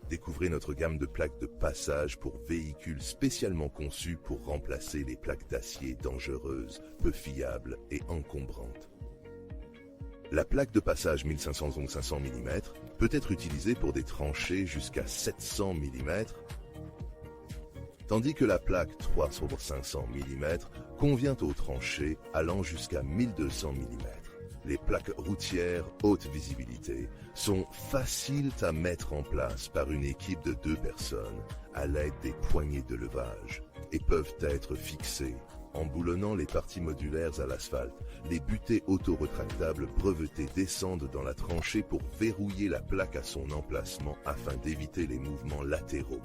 Découvrez notre gamme de plaques de passage pour véhicules spécialement conçues pour remplacer les plaques d'acier dangereuses, peu fiables et encombrantes. La plaque de passage 1500-500 mm peut être utilisée pour des tranchées jusqu'à 700 mm, tandis que la plaque 3/500 mm convient aux tranchées allant jusqu'à 1200 mm. Les plaques routières haute visibilité sont faciles à mettre en place par une équipe de 2 personnes à l'aide des poignées de levage et peuvent être fixées en boulonnant les parties modulaires à l'asphalte. Les butées auto-retractables brevetées descendent dans la tranchée pour verrouiller la plaque à son emplacement afin d'éviter les mouvements latéraux.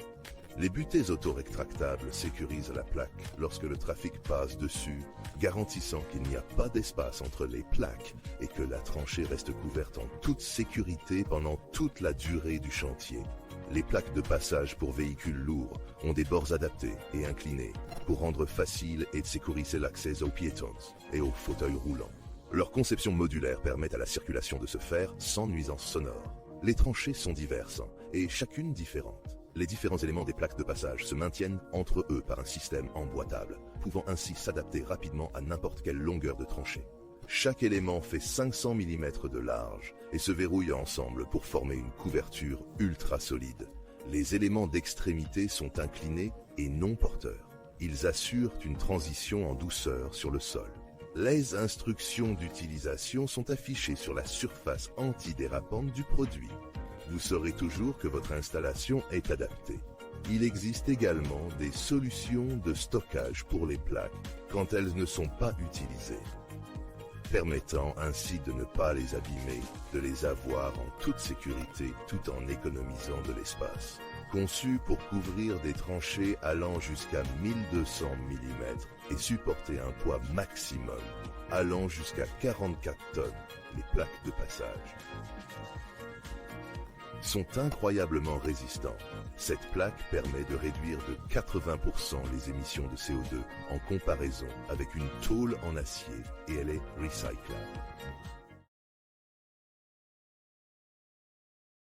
Les butées auto-rétractables sécurisent la plaque lorsque le trafic passe dessus, garantissant qu'il n'y a pas d'espace entre les plaques et que la tranchée reste couverte en toute sécurité pendant toute la durée du chantier. Les plaques de passage pour véhicules lourds ont des bords adaptés et inclinés pour rendre facile et sécuriser l'accès aux piétons et aux fauteuils roulants. Leur conception modulaire permet à la circulation de se faire sans nuisance sonore. Les tranchées sont diverses et chacune différente. Les différents éléments des plaques de passage se maintiennent entre eux par un système emboîtable, pouvant ainsi s'adapter rapidement à n'importe quelle longueur de tranchée. Chaque élément fait 500 mm de large et se verrouille ensemble pour former une couverture ultra solide. Les éléments d'extrémité sont inclinés et non porteurs. Ils assurent une transition en douceur sur le sol. Les instructions d'utilisation sont affichées sur la surface antidérapante du produit. Vous saurez toujours que votre installation est adaptée. Il existe également des solutions de stockage pour les plaques quand elles ne sont pas utilisées, permettant ainsi de ne pas les abîmer, de les avoir en toute sécurité tout en économisant de l'espace. Conçues pour couvrir des tranchées allant jusqu'à 1200 mm et supporter un poids maximum allant jusqu'à 44 tonnes, les plaques de passage sont incroyablement résistants. Cette plaque permet de réduire de 80% les émissions de CO2 en comparaison avec une tôle en acier et elle est recyclable.